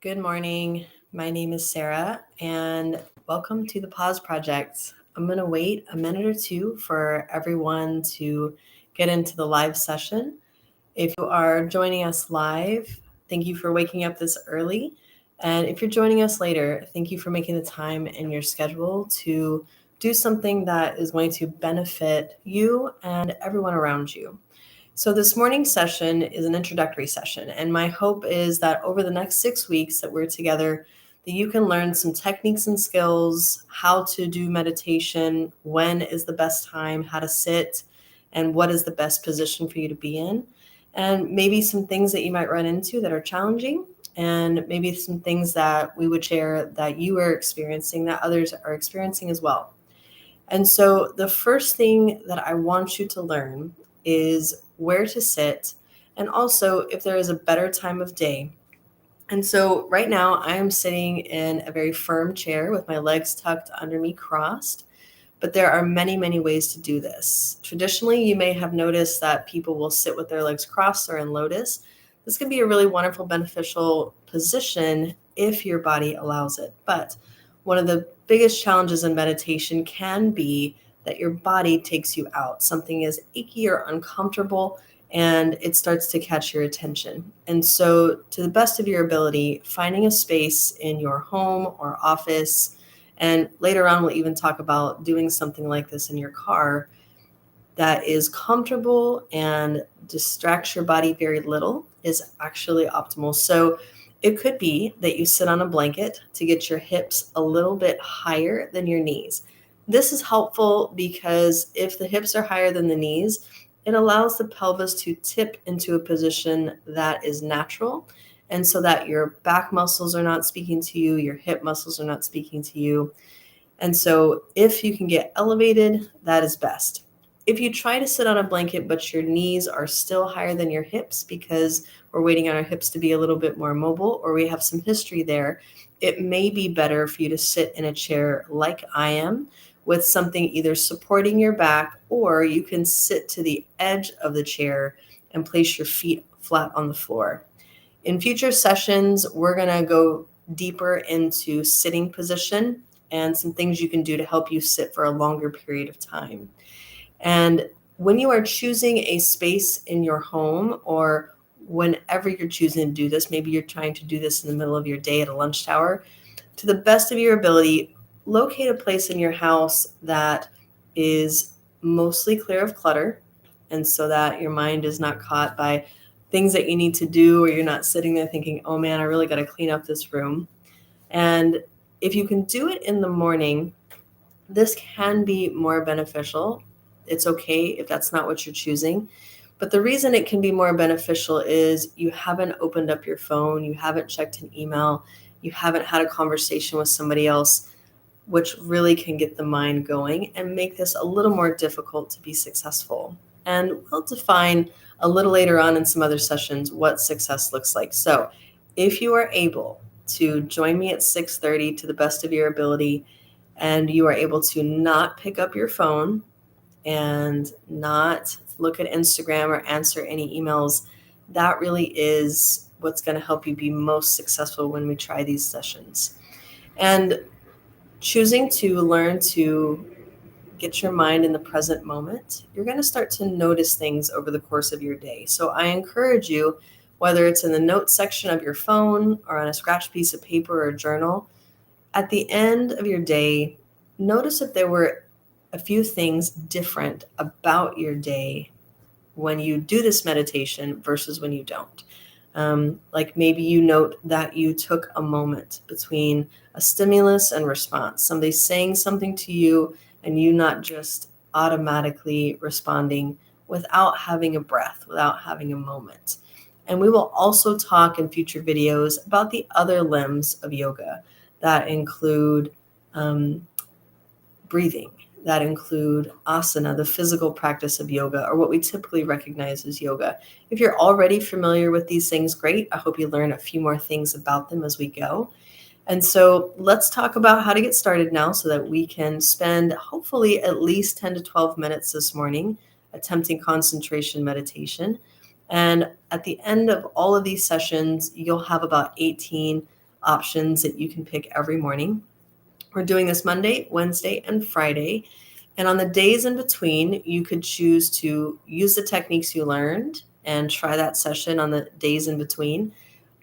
Good morning. My name is Sarah, and welcome to the Pause Project. I'm going to wait a minute or two for everyone to get into the live session. If you are joining us live, thank you for waking up this early. And if you're joining us later, thank you for making the time in your schedule to do something that is going to benefit you and everyone around you. So, this morning's session is an introductory session, and my hope is that over the next 6 weeks that we're together, that you can learn some techniques and skills, how to do meditation, when is the best time, how to sit, and what is the best position for you to be in, and maybe some things that you might run into that are challenging, and maybe some things that we would share that you are experiencing that others are experiencing as well. And so, the first thing that I want you to learn is where to sit, and also if there is a better time of day. And so, right now, I am sitting in a very firm chair with my legs tucked under me, crossed. But there are many, many ways to do this. Traditionally, you may have noticed that people will sit with their legs crossed or in lotus. This can be a really wonderful, beneficial position if your body allows it. But one of the biggest challenges in meditation can be that your body takes you out. Something is achy or uncomfortable, and it starts to catch your attention. And so, to the best of your ability, finding a space in your home or office, and later on, we'll even talk about doing something like this in your car that is comfortable and distracts your body very little is actually optimal. So it could be that you sit on a blanket to get your hips a little bit higher than your knees. This is helpful because if the hips are higher than the knees, it allows the pelvis to tip into a position that is natural. And so that your back muscles are not speaking to you, your hip muscles are not speaking to you. And so if you can get elevated, that is best. If you try to sit on a blanket, but your knees are still higher than your hips because we're waiting on our hips to be a little bit more mobile, or we have some history there, it may be better for you to sit in a chair like I am with something either supporting your back, or you can sit to the edge of the chair and place your feet flat on the floor. In future sessions, we're going to go deeper into sitting position and some things you can do to help you sit for a longer period of time. And when you are choosing a space in your home, or whenever you're choosing to do this, maybe you're trying to do this in the middle of your day at a lunch hour, to the best of your ability, locate a place in your house that is mostly clear of clutter, and so that your mind is not caught by things that you need to do, or you're not sitting there thinking, oh man, I really got to clean up this room. And if you can do it in the morning, this can be more beneficial. It's okay if that's not what you're choosing. But the reason it can be more beneficial is you haven't opened up your phone, you haven't checked an email, you haven't had a conversation with somebody else, which really can get the mind going and make this a little more difficult to be successful. And we'll define a little later on in some other sessions what success looks like. So if you are able to join me at 6:30 to the best of your ability, and you are able to not pick up your phone and not look at Instagram or answer any emails, that really is what's going to help you be most successful when we try these sessions. And choosing to learn to get your mind in the present moment, you're going to start to notice things over the course of your day. So I encourage you, whether it's in the notes section of your phone or on a scratch piece of paper or journal, at the end of your day, notice if there were a few things different about your day when you do this meditation versus when you don't. Like maybe you note that you took a moment between a stimulus and response, somebody saying something to you and you not just automatically responding without having a breath, without having a moment. And we will also talk in future videos about the other limbs of yoga that include breathing, that include asana, the physical practice of yoga, or what we typically recognize as yoga. If you're already familiar with these things, great. I hope you learn a few more things about them as we go. And so let's talk about how to get started now so that we can spend hopefully at least 10 to 12 minutes this morning attempting concentration meditation. And at the end of all of these sessions, you'll have about 18 options that you can pick every morning. We're doing this Monday, Wednesday, and Friday. And on the days in between, you could choose to use the techniques you learned and try that session on the days in between,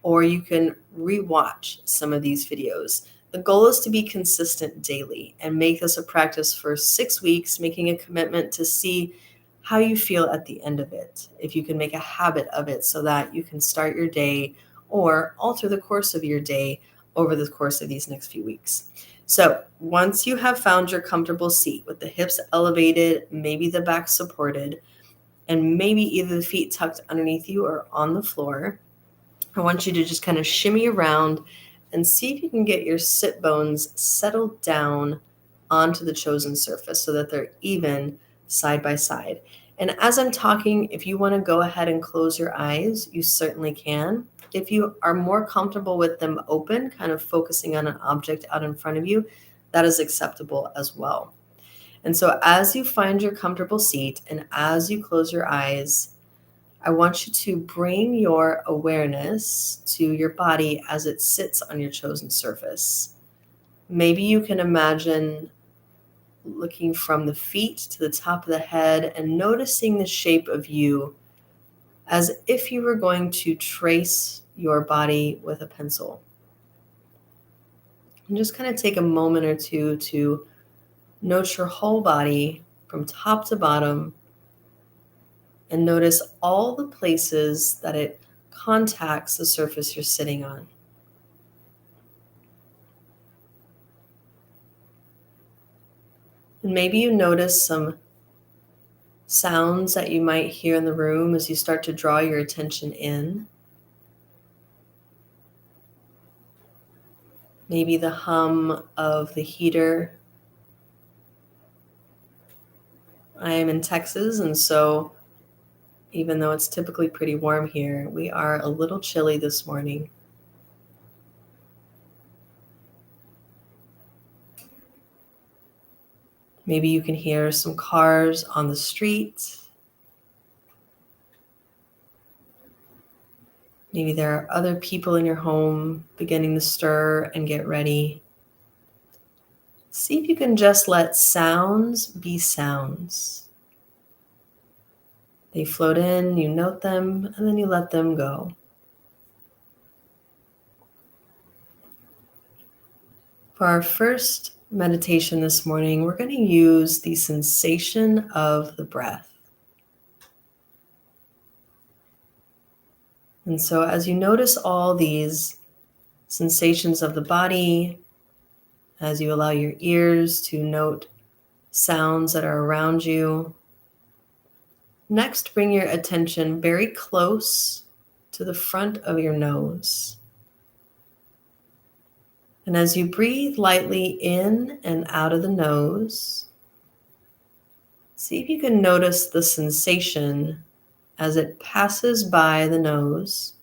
or you can rewatch some of these videos. The goal is to be consistent daily and make this a practice for 6 weeks, making a commitment to see how you feel at the end of it. If you can make a habit of it so that you can start your day or alter the course of your day over the course of these next few weeks. So once you have found your comfortable seat with the hips elevated, maybe the back supported, and maybe either the feet tucked underneath you or on the floor, I want you to just kind of shimmy around and see if you can get your sit bones settled down onto the chosen surface so that they're even side by side. And as I'm talking, if you want to go ahead and close your eyes, you certainly can. If you are more comfortable with them open, kind of focusing on an object out in front of you, that is acceptable as well. And so as you find your comfortable seat and as you close your eyes, I want you to bring your awareness to your body as it sits on your chosen surface. Maybe you can imagine looking from the feet to the top of the head and noticing the shape of you as if you were going to trace your body with a pencil. And just kind of take a moment or two to note your whole body from top to bottom and notice all the places that it contacts the surface you're sitting on. And maybe you notice some sounds that you might hear in the room as you start to draw your attention in. Maybe the hum of the heater. I am in Texas, and so even though it's typically pretty warm here, we are a little chilly this morning. Maybe you can hear some cars on the street. Maybe there are other people in your home beginning to stir and get ready. See if you can just let sounds be sounds. They float in, you note them, and then you let them go. For our first meditation this morning, we're going to use the sensation of the breath. And so as you notice all these sensations of the body, as you allow your ears to note sounds that are around you, next bring your attention very close to the front of your nose. And as you breathe lightly in and out of the nose, see if you can notice the sensation as it passes by the nose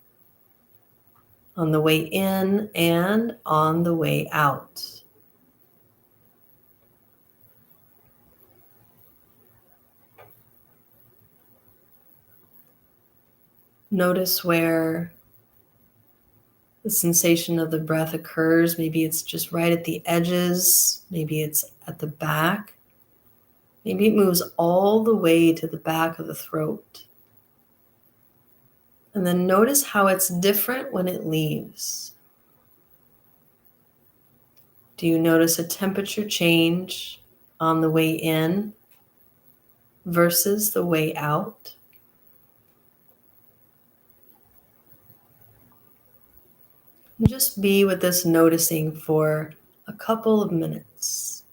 on the way in and on the way out. Notice where the sensation of the breath occurs. Maybe it's just right at the edges. Maybe it's at the back. Maybe it moves all the way to the back of the throat. And then notice how it's different when it leaves. Do you notice a temperature change on the way in versus the way out? And just be with this noticing for a couple of minutes.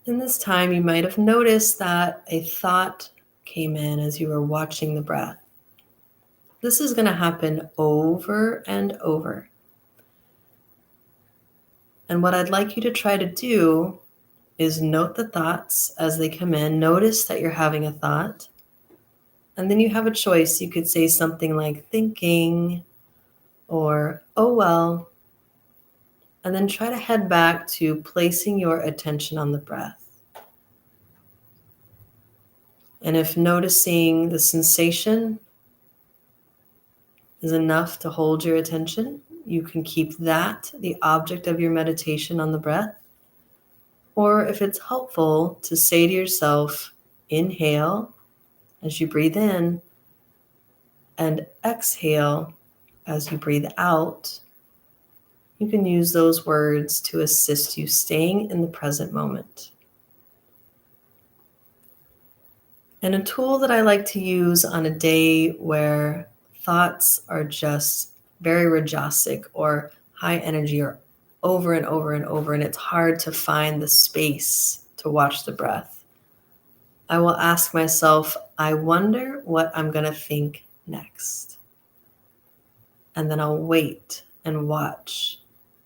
In this time, you might have noticed that a thought came in as you were watching the breath. This is going to happen over and over. And what I'd like you to try to do is note the thoughts as they come in. Notice that you're having a thought. And then you have a choice. You could say something like thinking or oh well, and then try to head back to placing your attention on the breath. And if noticing the sensation is enough to hold your attention, you can keep that the object of your meditation on the breath. Or if it's helpful to say to yourself, inhale as you breathe in and exhale as you breathe out, you can use those words to assist you staying in the present moment. And a tool that I like to use on a day where thoughts are just very rajasic or high energy or over and over and over, and it's hard to find the space to watch the breath, I will ask myself, I wonder what I'm going to think next. And then I'll wait and watch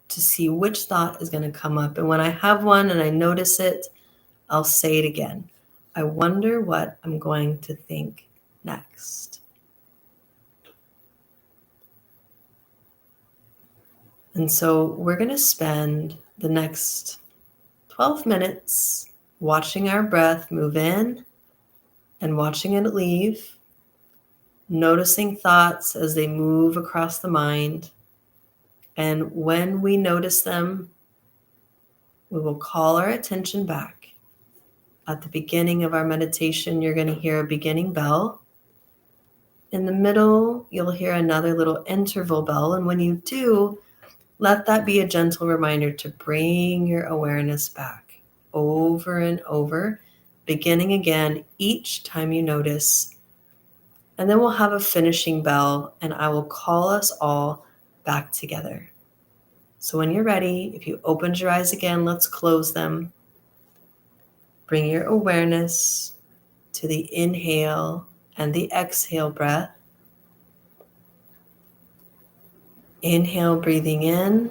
to see which thought is going to come up. And when I have one and I notice it, I'll say it again. I wonder what I'm going to think next. And so we're going to spend the next 12 minutes watching our breath move in and watching it leave, noticing thoughts as they move across the mind. And when we notice them, we will call our attention back. At the beginning of our meditation, you're going to hear a beginning bell. In the middle, you'll hear another little interval bell. And when you do, let that be a gentle reminder to bring your awareness back over and over, beginning again each time you notice. And then we'll have a finishing bell, and I will call us all back together. So when you're ready, if you opened your eyes again, let's close them. Bring your awareness to the inhale and the exhale breath. Inhale, breathing in,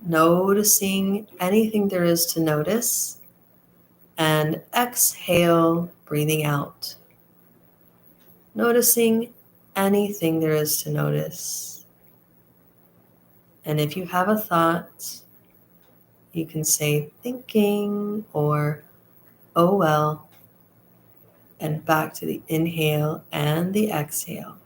noticing anything there is to notice, and exhale, breathing out, noticing anything there is to notice. And if you have a thought, you can say thinking or oh well, and back to the inhale and the exhale.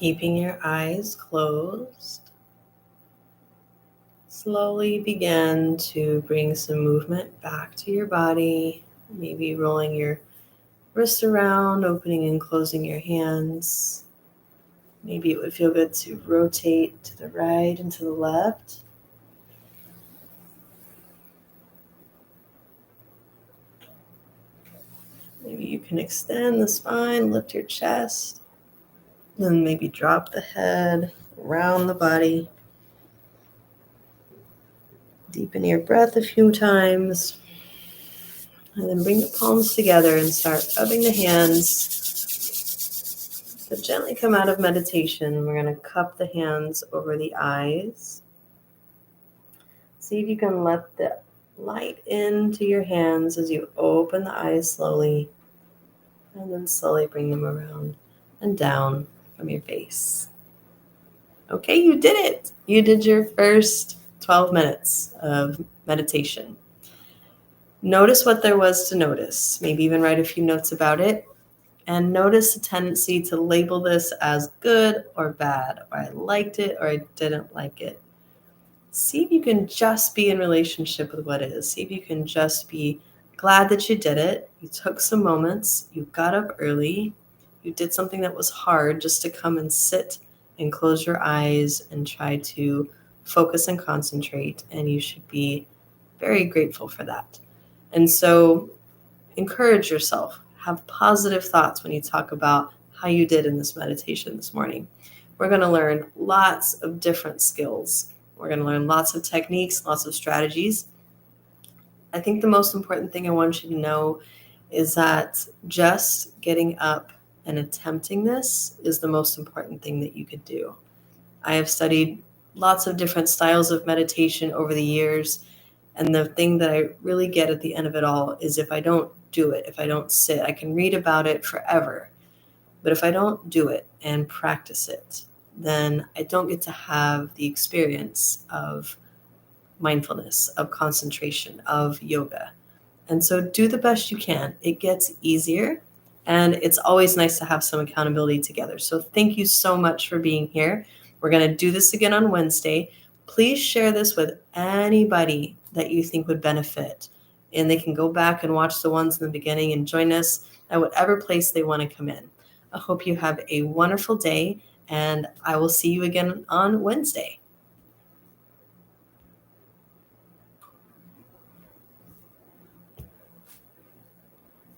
Keeping your eyes closed, slowly begin to bring some movement back to your body, maybe rolling your wrist around, opening and closing your hands. Maybe it would feel good to rotate to the right and to the left. Maybe you can extend the spine, lift your chest, then maybe drop the head around the body. Deepen your breath a few times. And then bring the palms together and start rubbing the hands. So gently come out of meditation. We're going to cup the hands over the eyes. See if you can let the light into your hands as you open the eyes slowly. And then slowly bring them around and down from your face. Okay, you did it. You did your first 12 minutes of meditation. Notice what there was to notice. Maybe even write a few notes about it. And notice the tendency to label this as good or bad, or I liked it or I didn't like it. See if you can just be in relationship with what is. See if you can just be glad that you did it. You took some moments. You got up early. You did something that was hard just to come and sit and close your eyes and try to focus and concentrate. And you should be very grateful for that. And so encourage yourself. Have positive thoughts when you talk about how you did in this meditation this morning. We're going to learn lots of different skills. We're going to learn lots of techniques, lots of strategies. I think the most important thing I want you to know is that just getting up and attempting this is the most important thing that you could do. I have studied lots of different styles of meditation over the years. And the thing that I really get at the end of it all is if I don't do it, if I don't sit, I can read about it forever. But if I don't do it and practice it, then I don't get to have the experience of mindfulness, of concentration, of yoga. And so do the best you can. It gets easier. And it's always nice to have some accountability together. So thank you so much for being here. We're going to do this again on Wednesday. Please share this with anybody that you think would benefit. And they can go back and watch the ones in the beginning and join us at whatever place they want to come in. I hope you have a wonderful day, and I will see you again on Wednesday.